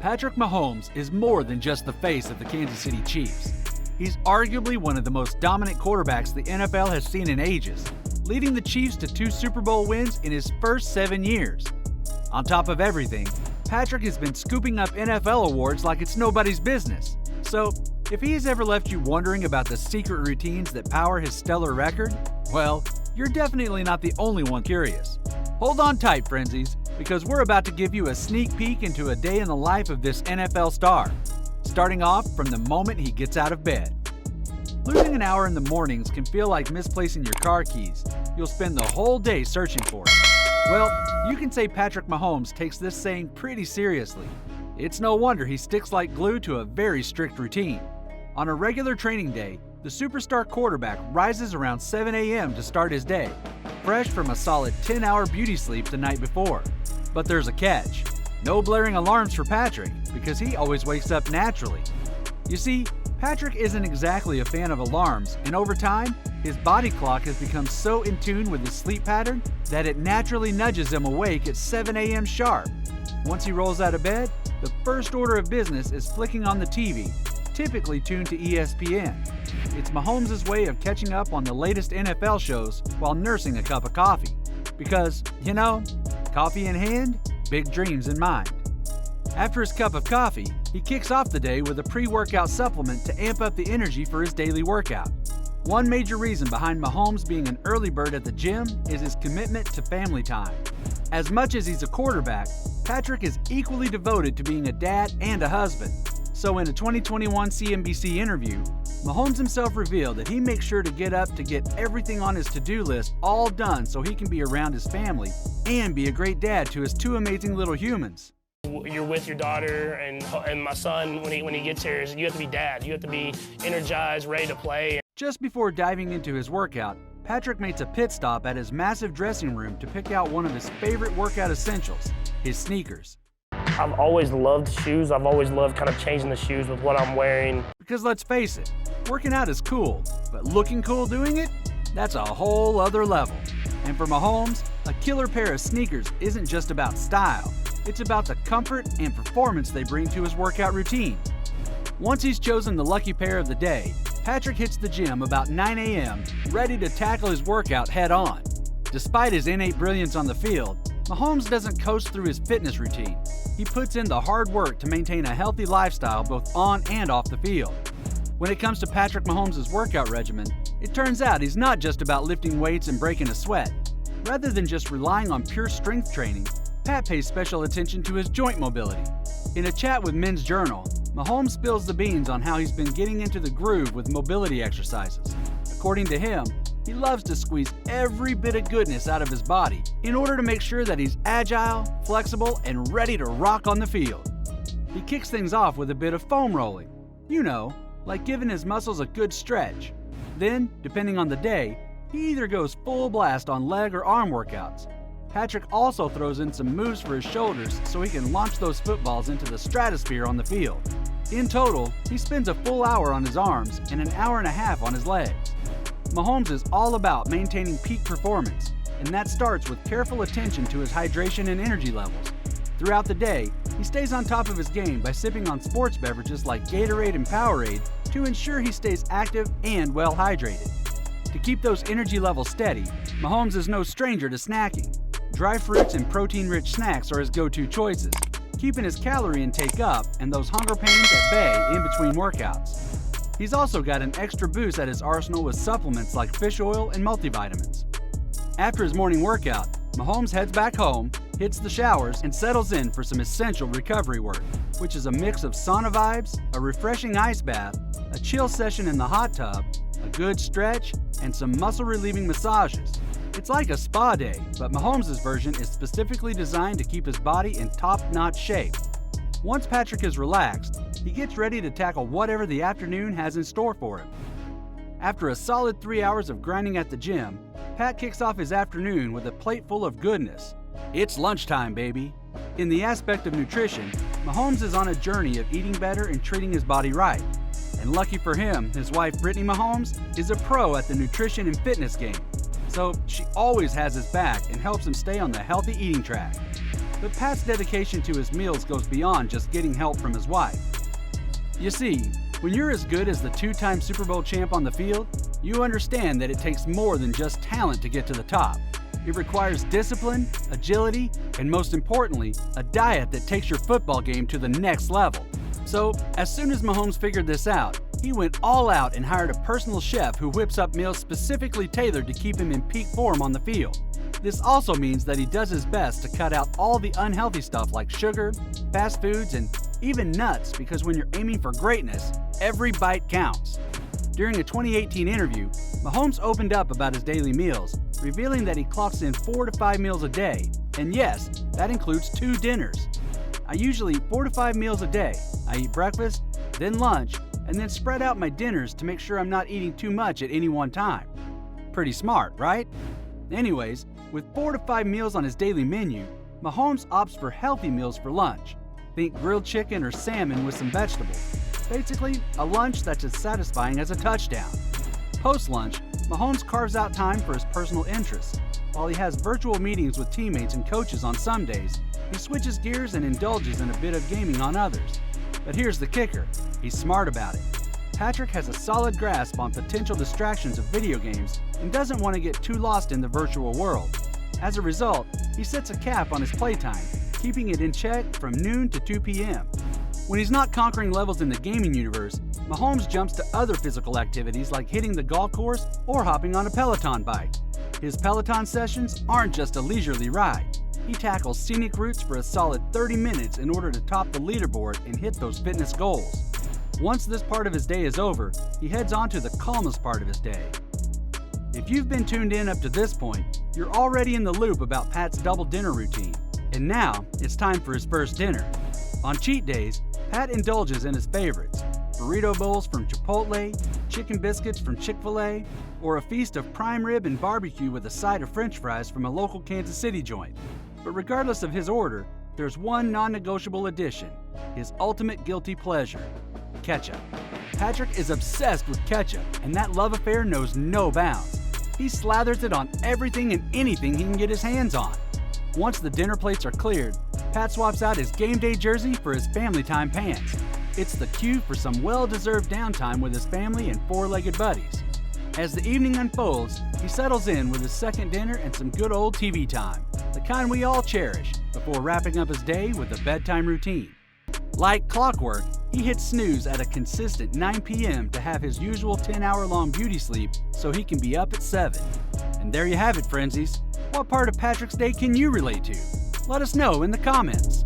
Patrick Mahomes is more than just the face of the Kansas City Chiefs. He's arguably one of the most dominant quarterbacks the NFL has seen in ages, leading the Chiefs to 2 Super Bowl wins in his first 7 years. On top of everything, Patrick has been scooping up NFL awards like it's nobody's business. So, if he has ever left you wondering about the secret routines that power his stellar record, well, you're definitely not the only one curious. Hold on tight, frenzies, because we're about to give you a sneak peek into a day in the life of this NFL star, starting off from the moment he gets out of bed. Losing an hour in the mornings can feel like misplacing your car keys. You'll spend the whole day searching for it. Well, you can say Patrick Mahomes takes this saying pretty seriously. It's no wonder he sticks like glue to a very strict routine. On a regular training day, the superstar quarterback rises around 7 a.m. to start his day, fresh from a solid 10-hour beauty sleep the night before. But there's a catch. No blaring alarms for Patrick, because he always wakes up naturally. You see, Patrick isn't exactly a fan of alarms, and over time, his body clock has become so in tune with his sleep pattern that it naturally nudges him awake at 7 a.m. sharp. Once he rolls out of bed, the first order of business is flicking on the TV, typically tuned to ESPN. It's Mahomes' way of catching up on the latest NFL shows while nursing a cup of coffee. Because, coffee in hand, big dreams in mind. After his cup of coffee, he kicks off the day with a pre-workout supplement to amp up the energy for his daily workout. One major reason behind Mahomes being an early bird at the gym is his commitment to family time. As much as he's a quarterback, Patrick is equally devoted to being a dad and a husband. So in a 2021 CNBC interview, Mahomes himself revealed that he makes sure to get up to get everything on his to-do list all done so he can be around his family and be a great dad to his 2 amazing little humans. You're with your daughter and my son when he gets here. You have to be dad. You have to be energized, ready to play. Just before diving into his workout, Patrick makes a pit stop at his massive dressing room to pick out one of his favorite workout essentials, his sneakers. I've always loved shoes. I've always loved kind of changing the shoes with what I'm wearing. Because let's face it, working out is cool, but looking cool doing it? That's a whole other level. And for Mahomes, a killer pair of sneakers isn't just about style. It's about the comfort and performance they bring to his workout routine. Once he's chosen the lucky pair of the day, Patrick hits the gym about 9 a.m., ready to tackle his workout head-on. Despite his innate brilliance on the field, Mahomes doesn't coast through his fitness routine. He puts in the hard work to maintain a healthy lifestyle both on and off the field. When it comes to Patrick Mahomes' workout regimen, it turns out he's not just about lifting weights and breaking a sweat. Rather than just relying on pure strength training, Pat pays special attention to his joint mobility. In a chat with Men's Journal, Mahomes spills the beans on how he's been getting into the groove with mobility exercises. According to him, he loves to squeeze every bit of goodness out of his body in order to make sure that he's agile, flexible, and ready to rock on the field. He kicks things off with a bit of foam rolling, like giving his muscles a good stretch. Then, depending on the day, he either goes full blast on leg or arm workouts. Patrick also throws in some moves for his shoulders so he can launch those footballs into the stratosphere on the field. In total, he spends a full hour on his arms and an hour and a half on his legs. Mahomes is all about maintaining peak performance, and that starts with careful attention to his hydration and energy levels. Throughout the day, he stays on top of his game by sipping on sports beverages like Gatorade and Powerade to ensure he stays active and well hydrated. To keep those energy levels steady, Mahomes is no stranger to snacking. Dry fruits and protein-rich snacks are his go-to choices, keeping his calorie intake up and those hunger pains at bay in between workouts. He's also got an extra boost at his arsenal with supplements like fish oil and multivitamins. After his morning workout, Mahomes heads back home, hits the showers, and settles in for some essential recovery work, which is a mix of sauna vibes, a refreshing ice bath, a chill session in the hot tub, a good stretch, and some muscle-relieving massages. It's like a spa day, but Mahomes' version is specifically designed to keep his body in top-notch shape. Once Patrick is relaxed, he gets ready to tackle whatever the afternoon has in store for him. After a solid 3 hours of grinding at the gym, Pat kicks off his afternoon with a plate full of goodness. It's lunchtime, baby. In the aspect of nutrition, Mahomes is on a journey of eating better and treating his body right. And lucky for him, his wife Brittany Mahomes is a pro at the nutrition and fitness game. So she always has his back and helps him stay on the healthy eating track. But Pat's dedication to his meals goes beyond just getting help from his wife. You see, when you're as good as the two-time Super Bowl champ on the field, you understand that it takes more than just talent to get to the top. It requires discipline, agility, and most importantly, a diet that takes your football game to the next level. So, as soon as Mahomes figured this out, he went all out and hired a personal chef who whips up meals specifically tailored to keep him in peak form on the field. This also means that he does his best to cut out all the unhealthy stuff like sugar, fast foods, and even nuts, because when you're aiming for greatness, every bite counts. During a 2018 interview, Mahomes opened up about his daily meals, revealing that he clocks in 4 to 5 meals a day, and yes, that includes 2 dinners. I usually eat 4 to 5 meals a day. I eat breakfast, then lunch, and then spread out my dinners to make sure I'm not eating too much at any one time. Pretty smart, right? Anyways, with 4 to 5 meals on his daily menu, Mahomes opts for healthy meals for lunch. Think grilled chicken or salmon with some vegetables. Basically, a lunch that's as satisfying as a touchdown. Post-lunch, Mahomes carves out time for his personal interests. While he has virtual meetings with teammates and coaches on some days, he switches gears and indulges in a bit of gaming on others. But here's the kicker, he's smart about it. Patrick has a solid grasp on potential distractions of video games and doesn't want to get too lost in the virtual world. As a result, he sets a cap on his playtime, keeping it in check from noon to 2 p.m. When he's not conquering levels in the gaming universe, Mahomes jumps to other physical activities like hitting the golf course or hopping on a Peloton bike. His Peloton sessions aren't just a leisurely ride. He tackles scenic routes for a solid 30 minutes in order to top the leaderboard and hit those fitness goals. Once this part of his day is over, he heads on to the calmest part of his day. If you've been tuned in up to this point, you're already in the loop about Pat's double dinner routine. And now, it's time for his first dinner. On cheat days, Pat indulges in his favorites: burrito bowls from Chipotle, chicken biscuits from Chick-fil-A, or a feast of prime rib and barbecue with a side of French fries from a local Kansas City joint. But regardless of his order, there's one non-negotiable addition, his ultimate guilty pleasure: ketchup. Patrick is obsessed with ketchup, and that love affair knows no bounds. He slathers it on everything and anything he can get his hands on. Once the dinner plates are cleared, Pat swaps out his game day jersey for his family time pants. It's the cue for some well-deserved downtime with his family and four-legged buddies. As the evening unfolds, he settles in with his second dinner and some good old TV time, the kind we all cherish, before wrapping up his day with a bedtime routine. Like clockwork, he hits snooze at a consistent 9 p.m. to have his usual 10-hour-long beauty sleep so he can be up at 7. And there you have it, frenzies. What part of Patrick's day can you relate to? Let us know in the comments.